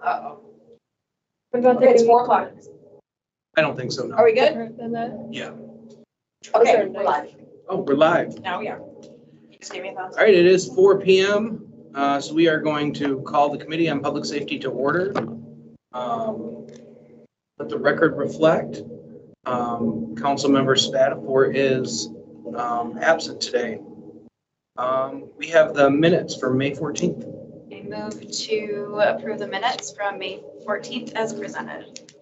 Uh-oh. What about Okay, it's 4 o'clock. I don't think so, no. Are we good? different than that? Yeah. Okay, we're live. Oh, we're live. Now we are. You just gave me a thumbs All right, it is 4 p.m. So we are going to call the Committee on Public Safety to order. Let the record reflect. Councilmember Spatafor is absent today. We have the minutes for May 14th. I move to approve the minutes from May 14th as presented.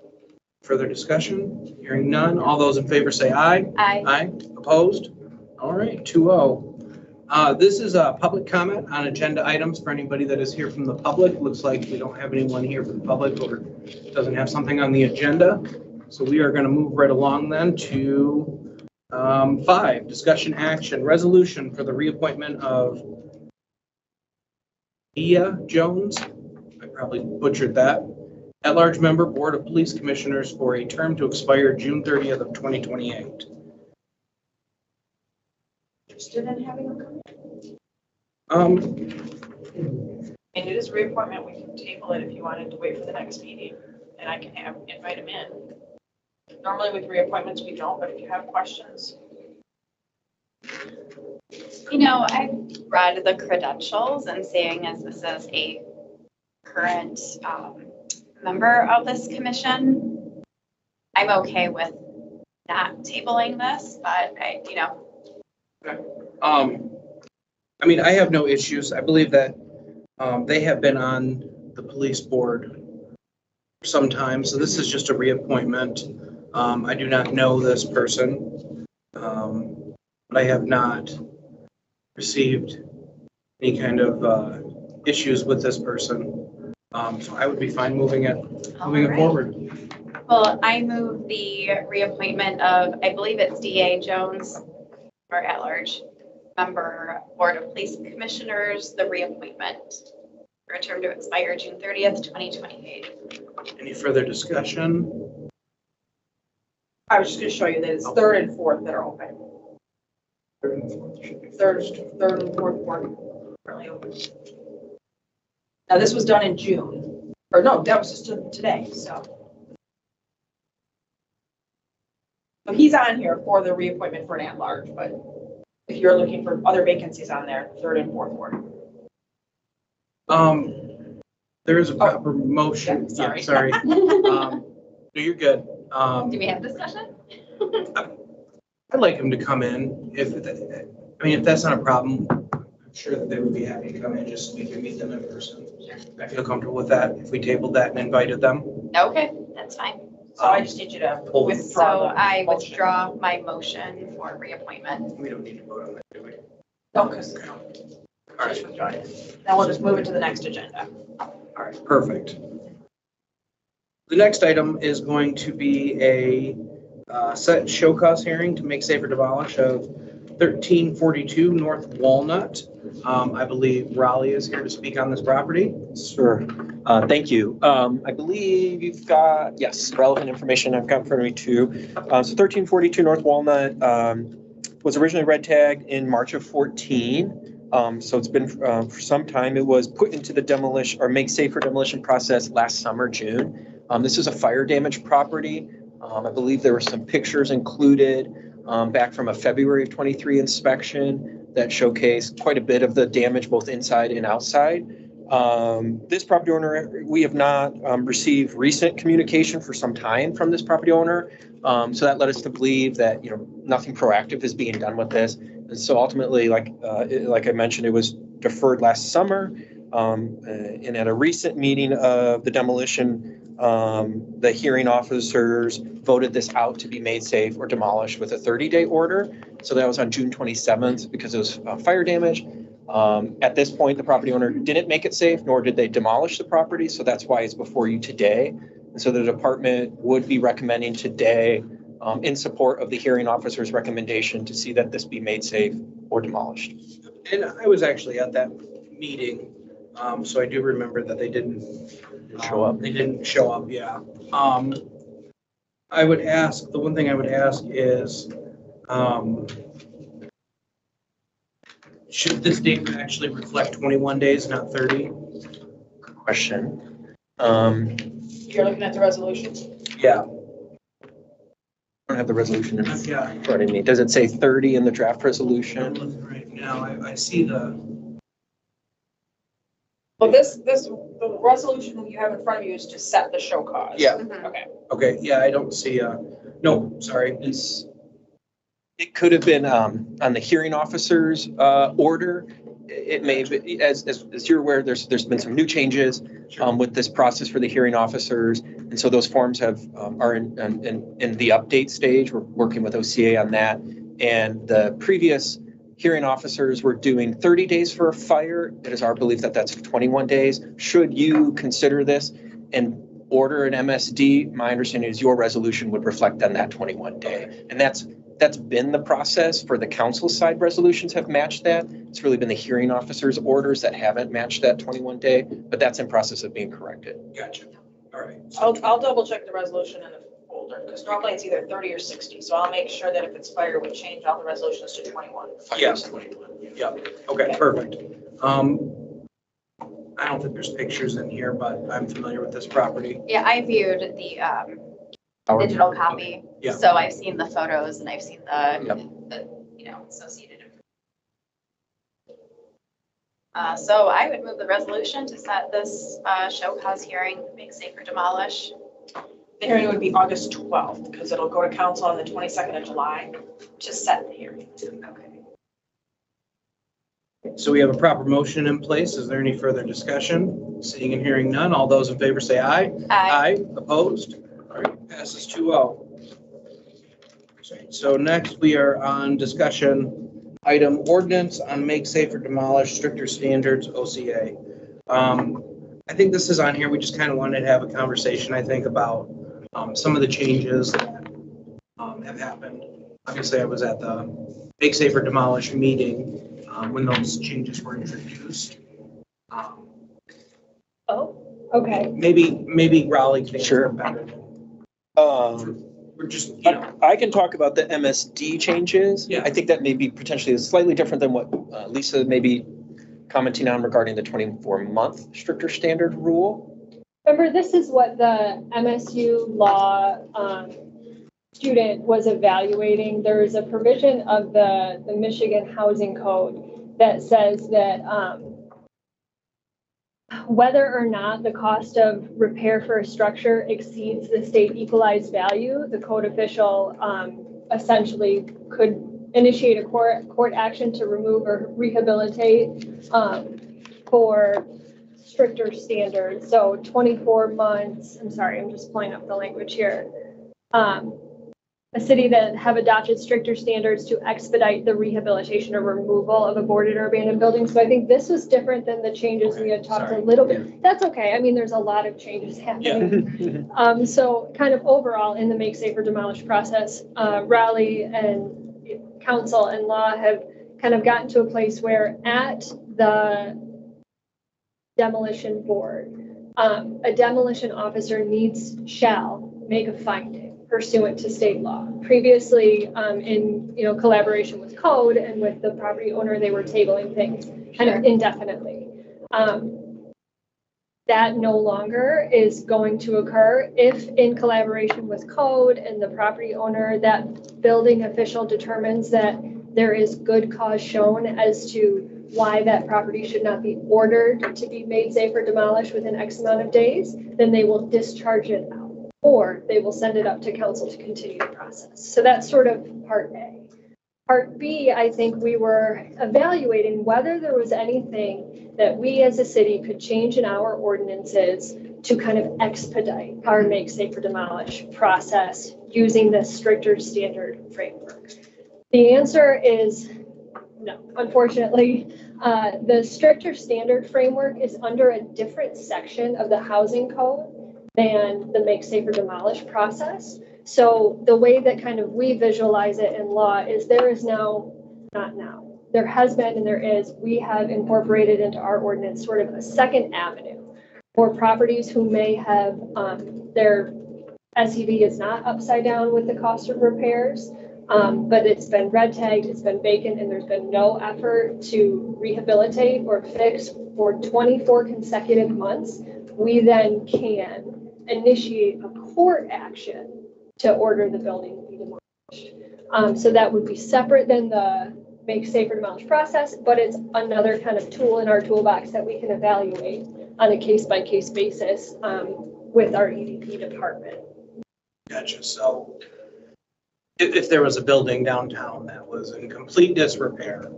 Further discussion? Hearing none. All those in favor say aye. Aye. Aye. Opposed? All right, 2-0. This is a public comment on agenda items for anybody that is here from the public. Looks like we don't have anyone here from the public or doesn't have something on the agenda. So we are going to move right along then to 5, discussion action, resolution for the reappointment of Ia Jones. I probably butchered that. At-large member, Board of Police Commissioners for a term to expire June 30th of 2028. Interested in having them come? And it is reappointment, we can table it if you wanted to wait for the next meeting, and I can invite him in. Normally with reappointments, we don't, but if you have questions. You know, I've read the credentials and seeing as this is a current member of this commission, I'm okay with not tabling this, but I mean, I have no issues. I believe that they have been on the police board for some time, so this is just a reappointment. I do not know this person, but I have not received any kind of issues with this person. So I would be fine moving it forward. Well, I move the reappointment of, I believe it's DA Jones, or at-large member, Board of Police Commissioners, the reappointment for a term to expire June 30th, 2028. Any further discussion? I was just gonna show you that it's 3rd and 4th that are open. Third and fourth were currently open. Now, this was done in June, or no, that was just today, so. So he's on here for the reappointment for an at-large, but if you're looking for other vacancies on there, 3rd and 4th ward. There is a proper motion. Yeah, sorry. Sorry. No, you're good. Do we have discussion? I'd like him to come in if that's not a problem. I'm sure that they would be happy to come in just so we can meet them in person. I feel comfortable with that if we tabled that and invited them. Okay, that's fine. So I just need you to Hold. withdraw. So the I motion. withdraw my motion for reappointment. We don't need to vote on that, do we? No, because All just right. withdraw it. Now we'll just move it to the next agenda. All right, perfect. The next item is going to be a set show cause hearing to make safe or demolish of 1342 North Walnut. I believe Raleigh is here to speak on this property. Sure. Thank you. I believe you've got, yes, relevant information I've got in front of me too. So 1342 North Walnut was originally red tagged in March of 14. So it's been for some time. It was put into the demolition or make safe for demolition process last summer, June. This is a fire damaged property. I believe there were some pictures included back from a February of 23 inspection that showcased quite a bit of the damage both inside and outside. This property owner, we have not received recent communication for some time from this property owner. So that led us to believe that, nothing proactive is being done with this. And so ultimately, like I mentioned, it was deferred last summer. And at a recent meeting of the demolition, the hearing officers voted this out to be made safe or demolished with a 30-day order. So that was on June 27th because it was fire damage. At this point, the property owner didn't make it safe, nor did they demolish the property. So that's why it's before you today. And so the department would be recommending today in support of the hearing officer's recommendation to see that this be made safe or demolished. And I was actually at that meeting, so I do remember that they didn't Show up. They didn't show up, yeah. I would ask, the one thing I would ask is, should this date actually reflect 21 days, not 30? Question. You're looking at the resolution? Yeah. I don't have the resolution in Yeah. front of me. Does it say 30 in the draft I'm resolution? looking right now. I see the, Well, the resolution you have in front of you is to set the show cause. yeah, Mhm. Okay. okay, yeah, I don't see, no, sorry. It could have been on the hearing officer's order. It may, be- as you're aware, there's been some new changes with this process for the hearing officers. And so those forms are in the update stage. We're working with OCA on that. And the previous hearing officers were doing 30 days for a fire. It is our belief that that's 21 days. Should you consider this and order an MSD, my understanding is your resolution would reflect on that 21 day. And that's been the process for the council side. Resolutions have matched that. It's really been the hearing officers' orders that haven't matched that 21 day, but that's in process of being corrected. Gotcha. All right. I'll double check the resolution in the folder, because normally it's either 30 or 60, so I'll make sure that if it's fire, we change all the resolutions to 21. Yeah. Yeah, okay, perfect. I don't think there's pictures in here, but I'm familiar with this property. Yeah, I viewed the digital copy. Yeah. So I've seen the photos and I've seen the associated. So I would move the resolution to set this show cause hearing, make safe or demolish. The hearing would be August 12th, because it'll go to council on the 22nd of July to set the hearing. Okay. So we have a proper motion in place. Is there any further discussion? Seeing and hearing none, all those in favor say aye. Aye. Opposed? All right, passes 2-0. So next we are on discussion item ordinance on make safe or demolish stricter standards OCA. I think this is on here. We just kind of wanted to have a conversation, I think, about some of the changes that have happened. Obviously, I was at the make safe or demolish meeting when those changes were introduced. Oh, okay. Maybe Raleigh can Sure. answer better. We're just, I can talk about the MSD changes. Yeah. I think that may be potentially slightly different than what Lisa may be commenting on regarding the 24-month stricter standard rule. Remember, this is what the MSU law student was evaluating. There is a provision of the Michigan Housing Code that says that whether or not the cost of repair for a structure exceeds the state equalized value, the code official essentially could initiate a court action to remove or rehabilitate for stricter standards. So 24 months, I'm sorry, I'm just pulling up the language here. A city that have adopted stricter standards to expedite the rehabilitation or removal of aborted or abandoned buildings. So I think this was different than the changes we had talked a little bit. That's okay. I mean, there's a lot of changes happening. So kind of overall in the make safe or demolish process, Raleigh and council and law have kind of gotten to a place where at the demolition board, a demolition officer shall make a finding pursuant to state law. Previously, in collaboration with code and with the property owner, they were tabling things kind of indefinitely. That no longer is going to occur if in collaboration with code and the property owner, that building official determines that there is good cause shown as to why that property should not be ordered to be made safe or demolished within X amount of days, then they will discharge it out, or they will send it up to council to continue the process. So that's sort of part A. Part B, I think we were evaluating whether there was anything that we as a city could change in our ordinances to kind of expedite our make safe or demolish process using this stricter standard framework. The answer is no, unfortunately. The stricter standard framework is under a different section of the housing code than the make safe or demolish process. So the way that kind of we visualize it in law is there is now, not now, there has been and there is, we have incorporated into our ordinance sort of a second avenue for properties who may have their SEV is not upside down with the cost of repairs, But it's been red tagged, it's been vacant, and there's been no effort to rehabilitate or fix for 24 consecutive months. We then can initiate a court action to order the building to be demolished. So that would be separate than the make safe or demolish process, but it's another kind of tool in our toolbox that we can evaluate on a case-by-case basis with our EDP department. Gotcha. So if there was a building downtown that was in complete disrepair,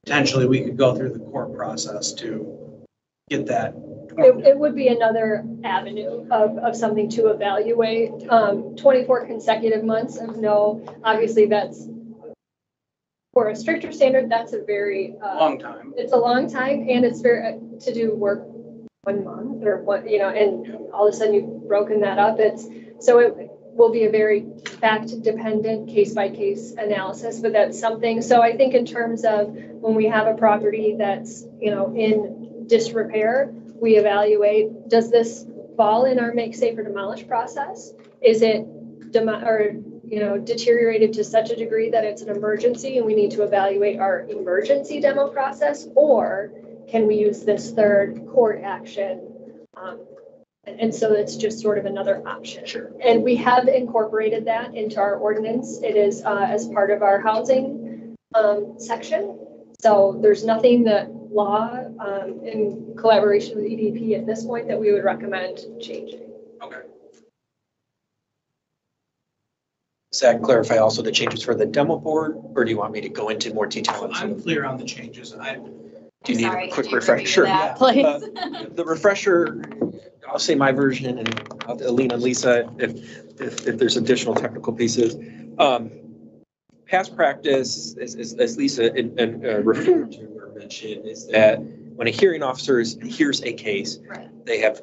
potentially we could go through the court process to get that. It would be another avenue of something to evaluate. 24 consecutive months of no, obviously that's, for a stricter standard, that's a very, Long time. it's a long time, and it's very, to do work 1 month or what, and all of a sudden you've broken that up. So it will be a very fact-dependent, case-by-case analysis, but that's something. So I think in terms of when we have a property that's, in disrepair, we evaluate, does this fall in our make safe or demolish process? Is it deteriorated to such a degree that it's an emergency and we need to evaluate our emergency demo process? Or can we use this third court action? And so it's just sort of another option. Sure. And we have incorporated that into our ordinance. It is as part of our housing section. So there's nothing that law in collaboration with EDP at this point that we would recommend changing. Okay. Does that clarify also the changes for the demo board, or do you want me to go into more detail? I'm clear on the changes. Do you need Sorry, a quick could you refresher? review Sure. that, Yeah. please? The refresher, I'll say my version, and I'll lean on Lisa if there's additional technical pieces. Past practice, as Lisa referred to or mentioned, is that when a hearing officer hears a case, Right. they have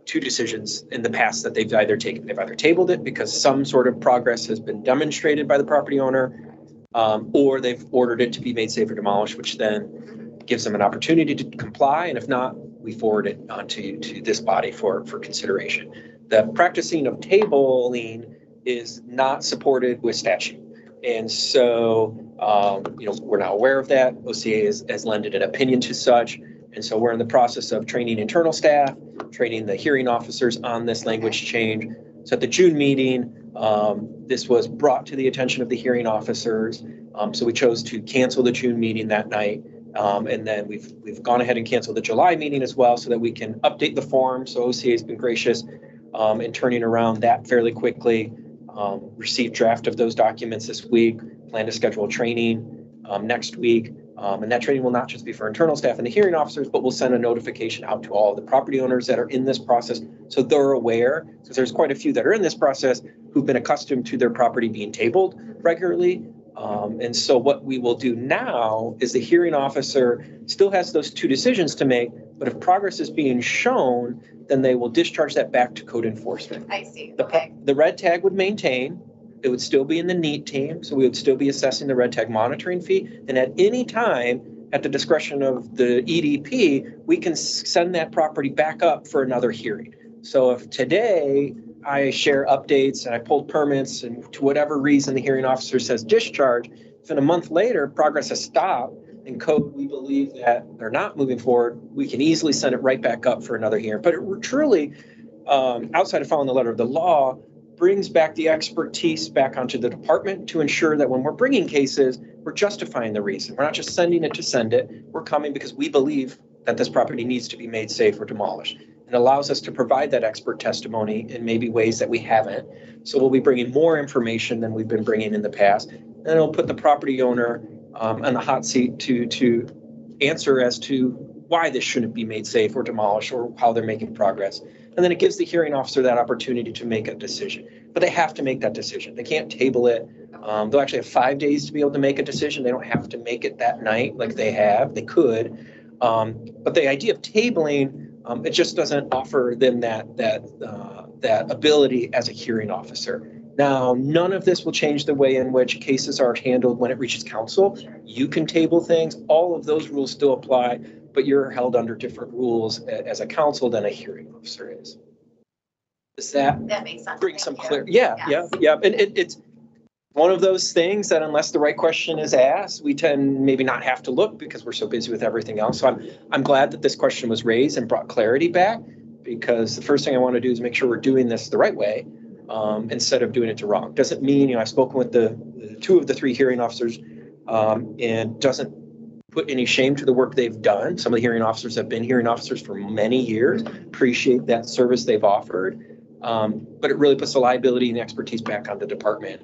two decisions in the past that they've either taken. They've either tabled it because some sort of progress has been demonstrated by the property owner, or they've ordered it to be made safe or demolished, which then gives them an opportunity to comply. And if not, we forward it on to this body for consideration. The practicing of tabling is not supported with statute. And so, we're not aware of that. OCA has lended an opinion to such. And so we're in the process of training internal staff, training the hearing officers on this language change. So at the June meeting, this was brought to the attention of the hearing officers. So we chose to cancel the June meeting that night. And then we've gone ahead and canceled the July meeting as well so that we can update the form. So OCA has been gracious in turning around that fairly quickly. Received draft of those documents this week, plan to schedule training next week. And that training will not just be for internal staff and the hearing officers, but we'll send a notification out to all the property owners that are in this process so they're aware, because there's quite a few that are in this process who've been accustomed to their property being tabled regularly. And so what we will do now is the hearing officer still has those two decisions to make, but if progress is being shown, then they will discharge that back to code enforcement. I see, The, okay. the red tag would maintain, it would still be in the NEAT team, so we would still be assessing the red tag monitoring fee. And at any time, at the discretion of the EDP, we can send that property back up for another hearing. So if today I share updates and I pulled permits and to whatever reason the hearing officer says discharge, if in a month later progress has stopped and code we believe that they're not moving forward, we can easily send it right back up for another hearing. But it truly, outside of following the letter of the law, brings back the expertise back onto the department to ensure that when we're bringing cases, we're justifying the reason. We're not just sending it to send it. We're coming because we believe that this property needs to be made safe or demolished. It allows us to provide that expert testimony in maybe ways that we haven't. So we'll be bringing more information than we've been bringing in the past. And it'll put the property owner on the hot seat to answer as to why this shouldn't be made safe or demolished or how they're making progress. And then it gives the hearing officer that opportunity to make a decision. But they have to make that decision. They can't table it. They'll actually have 5 days to be able to make a decision. They don't have to make it that night like they have. They could. But the idea of tabling, it just doesn't offer them that ability as a hearing officer. Now, none of this will change the way in which cases are handled when it reaches council. You can table things. All of those rules still apply, but you're held under different rules as a council than a hearing officer is. Does that That makes sense. bring Thank some you. clarity? Yeah. Yes. And it's one of those things that unless the right question is asked, we tend maybe not have to look because we're so busy with everything else. So I'm glad that this question was raised and brought clarity back, because the first thing I want to do is make sure we're doing this the right way, instead of doing it wrong. Doesn't mean, I've spoken with the 2 of the 3 hearing officers, and doesn't put any shame to the work they've done. Some of the hearing officers have been hearing officers for many years, appreciate that service they've offered. But it really puts the liability and expertise back on the department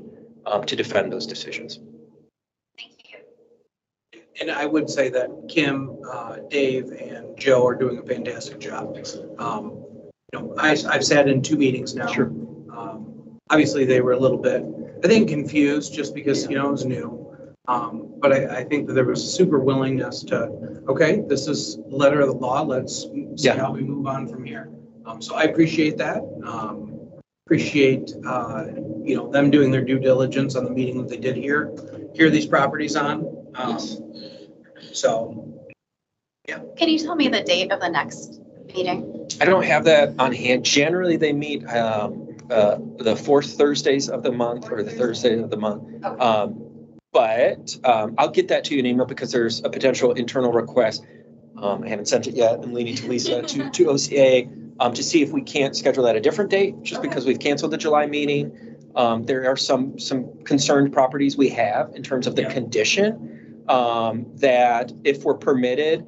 to defend those decisions. Thank you. And I would say that Kim, Dave, and Joe are doing a fantastic job. I've sat in 2 meetings now. Sure. Obviously, they were a little bit, I think, confused just because, it was new. But I think that there was super willingness to, okay, this is letter of the law. Let's see how we move on from here. So I appreciate that. Appreciate, them doing their due diligence on the meeting that they did hear these properties on. So, yeah. Can you tell me the date of the next meeting? I don't have that on hand. Generally, they meet the 4th Thursdays of the month or the Thursday of the month. Okay. But I'll get that to you in email because there's a potential internal request. I haven't sent it yet. I'm leaning to Lisa to OCA to see if we can't schedule at a different date, just because we've canceled the July meeting. There are some concerned properties we have in terms of the condition that if we're permitted,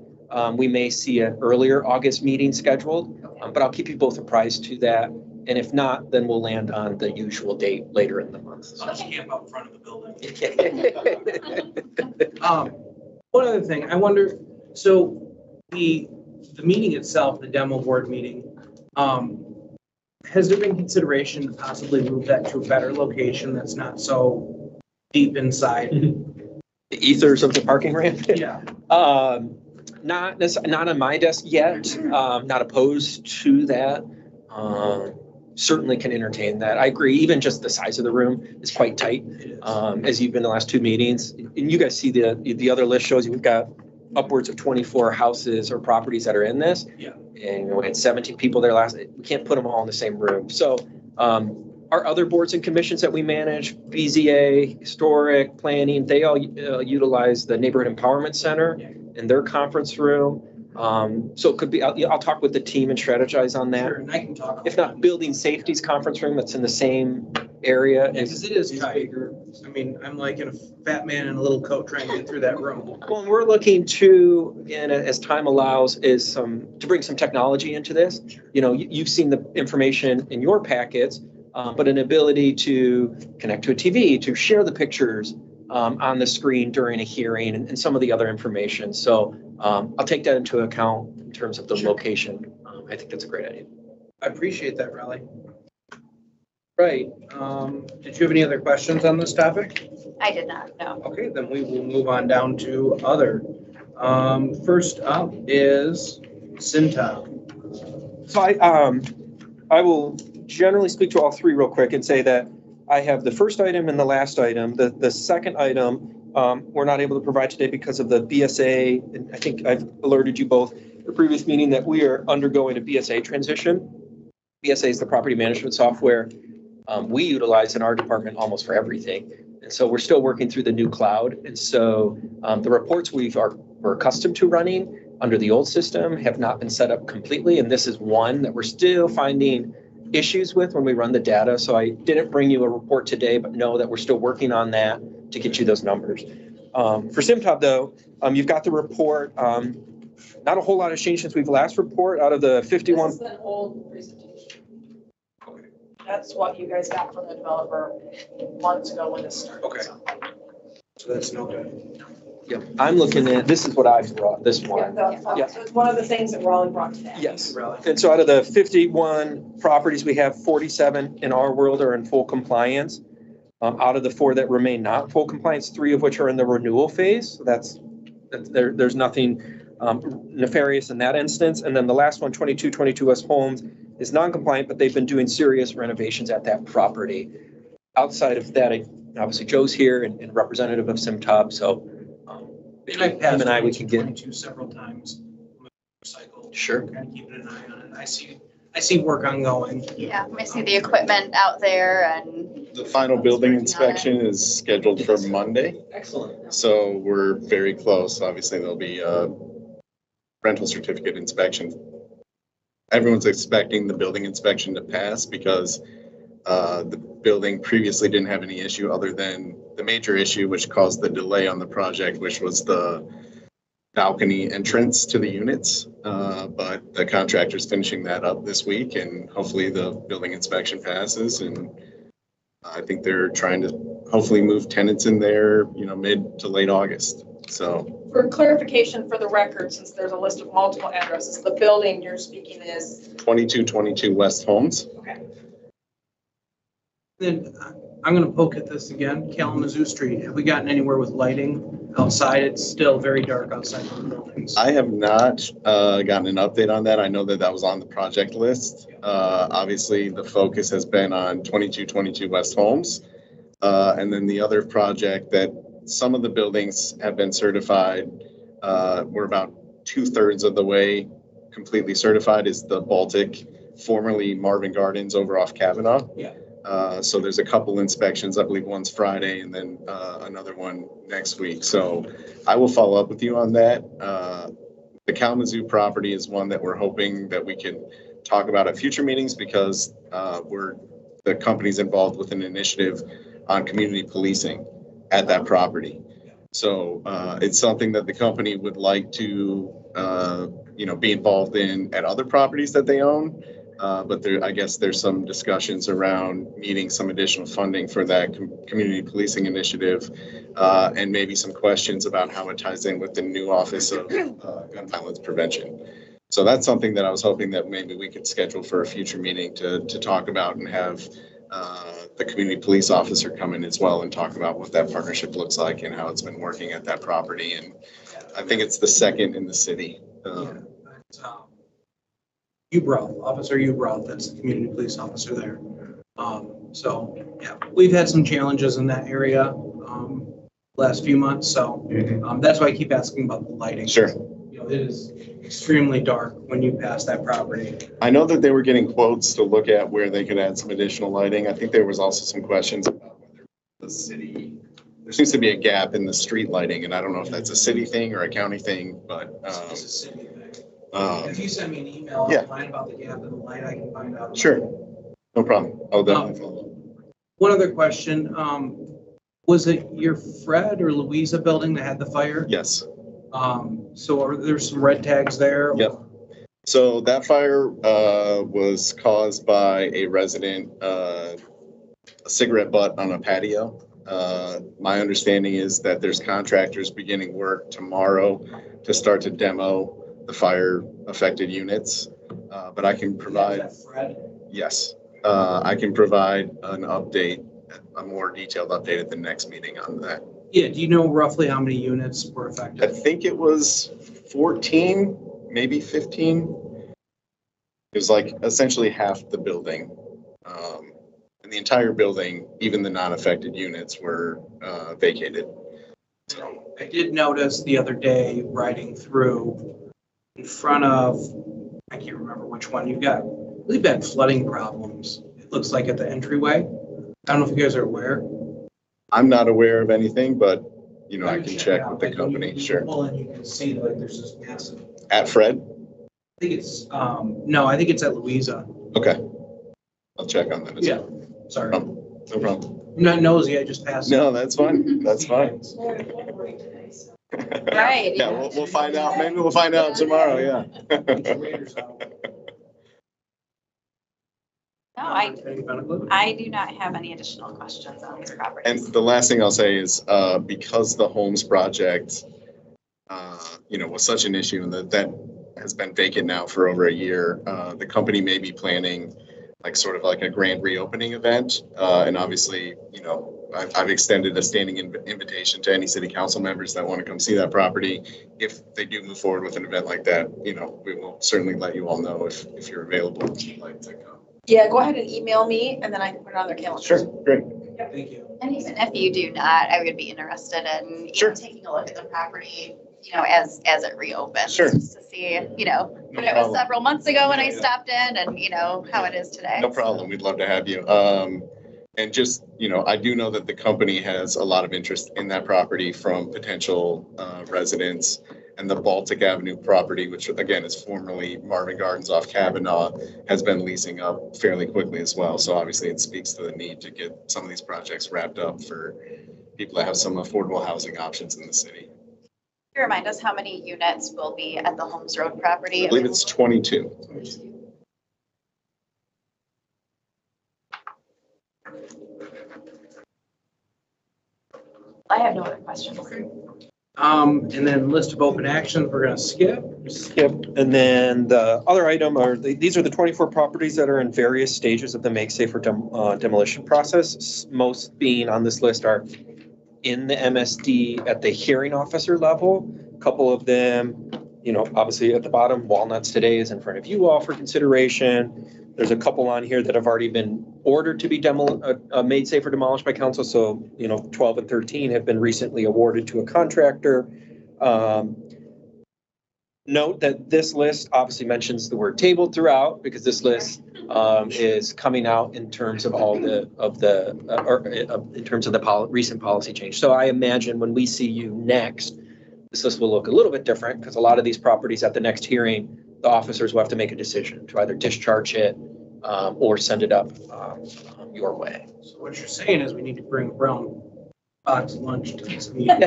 we may see an earlier August meeting scheduled. But I'll keep you both apprised to that. And if not, then we'll land on the usual date later in the month. I'll just camp out front of the building. One other thing, I wonder, so the meeting itself, the demo board meeting, has there been consideration to possibly move that to a better location that's not so deep inside? The ethers of the parking ramp? Yeah. Not on my desk yet. Not opposed to that. Certainly can entertain that. I agree. Even just the size of the room is quite tight. As you've been the last 2 meetings, and you guys see the other list shows you we've got upwards of 24 houses or properties that are in this. Yeah. And we had 17 people there last. We can't put them all in the same room. So our other boards and commissions that we manage, BZA, historic, planning, they all utilize the Neighborhood Empowerment Center in their conference room. So it could be, I'll talk with the team and strategize on that. Sure, and I can talk. If not, building safety's conference room that's in the same area. Because it is tight. I mean, I'm like in a fat man in a little coat trying to get through that room. Well, and we're looking to, and as time allows, is to bring some technology into this. You've seen the information in your packets, but an ability to connect to a TV, to share the pictures on the screen during a hearing and some of the other information. So I'll take that into account in terms of the location. I think that's a great idea. I appreciate that, Riley. Right. Did you have any other questions on this topic? I did not, no. Okay, then we will move on down to other. First up is Cintab. So I will generally speak to all 3 real quick and say that I have the first item and the last item. The second item we're not able to provide today because of the BSA. And I think I've alerted you both at the previous meeting that we are undergoing a BSA transition. BSA is the property management software we utilize in our department almost for everything. And so we're still working through the new cloud. And so the reports we're accustomed to running under the old system have not been set up completely. And this is one that we're still finding issues with when we run the data. So I didn't bring you a report today, but know that we're still working on that to get you those numbers. For Cintab though, you've got the report. Not a whole lot has changed since we've last report out of the 51. This is the old presentation. That's what you guys got from the developer months ago when this started. Okay. So that's no good. Yeah, I'm looking at, this is what I brought, this Yeah, one. Yeah. so it's one of the things that Raleigh brought today. Yes. Riley. And so out of the 51 properties, we have 47 in our world are in full compliance. Out of the 4 that remain not full compliance, 3 of which are in the renewal phase. So there's nothing nefarious in that instance. And then the last one, 2222 West Holmes, is non-compliant, but they've been doing serious renovations at that property. Outside of that, obviously Joe's here and representative of Cintab. So And I've passed him and I, we can get 22 several times. Cycle. Sure. Kind of keeping an eye on it. I see work ongoing. Yeah, I see the equipment out there and The final building inspection is scheduled for Monday, Excellent. so we're very close. Obviously, there'll be a rental certificate inspection. Everyone's expecting the building inspection to pass because the building previously didn't have any issue other than the major issue which caused the delay on the project, which was the balcony entrance to the units. But the contractor's finishing that up this week, and hopefully the building inspection passes. And I think they're trying to hopefully move tenants in there, mid to late August. So For clarification for the record, since there's a list of multiple addresses, the building you're speaking is, 2222 West Holmes. okay. Then I'm gonna poke at this again, Kalamazoo Street. Have we gotten anywhere with lighting outside? It's still very dark outside of the buildings. I have not gotten an update on that. I know that was on the project list. Obviously, the focus has been on 2222 West Holmes. And then the other project that some of the buildings have been certified, we're about 2/3 of the way completely certified, is the Baltic, formerly Marvin Gardens over off Kavanaugh. Yeah. So there's a couple inspections, I believe one's Friday and then another one next week. So I will follow up with you on that. The Kalamazoo property is one that we're hoping that we can talk about at future meetings because the company's involved with an initiative on community policing at that property. So it's something that the company would like to, be involved in at other properties that they own. But I guess there's some discussions around needing some additional funding for that community policing initiative, and maybe some questions about how it ties in with the new Office of Gun Violence Prevention. So that's something that I was hoping that maybe we could schedule for a future meeting to talk about and have the community police officer come in as well and talk about what that partnership looks like and how it's been working at that property. And I think it's the second in the city. Officer Ubroth, that's the community police officer there. So, yeah, we've had some challenges in that area last few months, so that's why I keep asking about the lighting. Sure. It is extremely dark when you pass that property. I know that they were getting quotes to look at where they could add some additional lighting. I think there was also some questions about whether the city, there seems to be a gap in the street lighting, and I don't know if that's a city thing or a county thing, but It's a city thing. If you send me an email Yeah. online about the gap in the light, I can find out. sure, no problem. I'll definitely follow up. One other question, was it your Fred or Louisa building that had the fire? Yes. So are there some red tags there? Yep. So that fire was caused by a resident, a cigarette butt on a patio. My understanding is that there's contractors beginning work tomorrow to start to demo the fire affected units. But I can provide, Is that Fred? yes, I can provide an update, a more detailed update at the next meeting on that. Yeah, do you know roughly how many units were I affected? think it was 14, maybe 15. It was like essentially half the building. And the entire building, even the non-affected units were vacated. So, I did notice the other day riding through in front of, I can't remember which one, we've had flooding problems. It looks like at the entryway. I don't know if you guys are aware. I'm not aware of anything, but I can it check out. with the Like, company, you sure. Pull in, you can see like there's this massive, At Fred? I think it's, no, I think it's at Louisa. Okay. I'll check on that as Yeah, well. sorry. No problem. I'm not nosy, I just passed. No, that's fine. That's fine. Right. Yeah, we'll find out. Maybe we'll find out tomorrow, yeah. No, I do not have any additional questions on these properties. And the last thing I'll say is, because the Holmes project, was such an issue and that has been vacant now for over a year, the company may be planning sort of like a grand reopening event. And obviously, I've extended a standing invitation to any city council members that want to come see that property. If they do move forward with an event like that, we will certainly let you all know if you're available and you'd like to come. Yeah, go ahead and email me and then I can put it on their calendar. Sure, great. Thank you. And even if you do not, I would be interested in Sure. taking a look at the property, as it reopens. Sure. Just to see, when it was problem. several months ago when I Yeah. stopped in and, how it is today. No problem. We'd love to have you. And just, I do know that the company has a lot of interest in that property from potential residents. And the Baltic Avenue property, which again is formerly Marvin Gardens off Kavanaugh, has been leasing up fairly quickly as well. So obviously it speaks to the need to get some of these projects wrapped up for people that have some affordable housing options in the city. Can you remind us how many units will be at the Holmes Road property? I believe it's 22. I have no other questions. And then list of open actions, we're gonna skip. Yep, and then the other item are, these are the 24 properties that are in various stages of the make safe for demolition process. Most being on this list are in the MSD at the hearing officer level. A couple of them, obviously at the bottom, Walnuts today is in front of you all for consideration. There's a couple on here that have already been ordered to be made safe or demolished by council. So, 12 and 13 have been recently awarded to a contractor. Note that this list obviously mentions the word tabled throughout, because this list is coming out in terms of in terms of the recent policy change. So I imagine when we see you next, this list will look a little bit different, because a lot of these properties at the next hearing, the officers will have to make a decision to either discharge it or send it up your way. So what you're saying is we need to bring a brown box lunch to this meeting.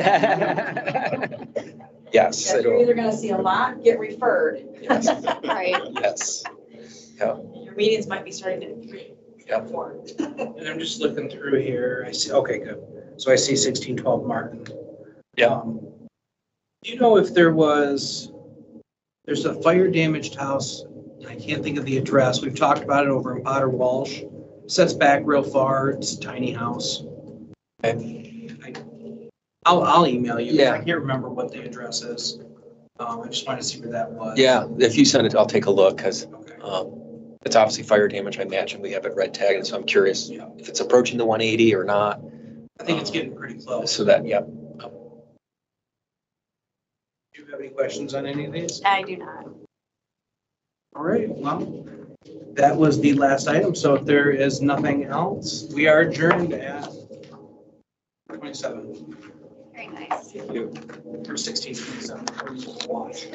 Yes. Yeah, you're either gonna see a lot get referred. Right. Yes. Your meetings might be starting at 3. Yep. 4. And I'm just looking through here. I see, okay, good. So I see 1612 Martin. Yeah. Do you know if there's a fire damaged house? I can't think of the address. We've talked about it over in Potter Walsh. Sets back real far. It's a tiny house. I'll email you. Yeah. I can't remember what the address is. I just wanted to see where that was. Yeah, if you send it, I'll take a look, because Okay. it's obviously fire damage. I imagine we have it red tagged, so I'm curious if it's approaching the 180 or not. I think it's getting pretty close. So that, yeah. Do you have any questions on any of these? I do not. All right, well, that was the last item. So if there is nothing else, we are adjourned at 27 Very nice. or 16:27. Watch.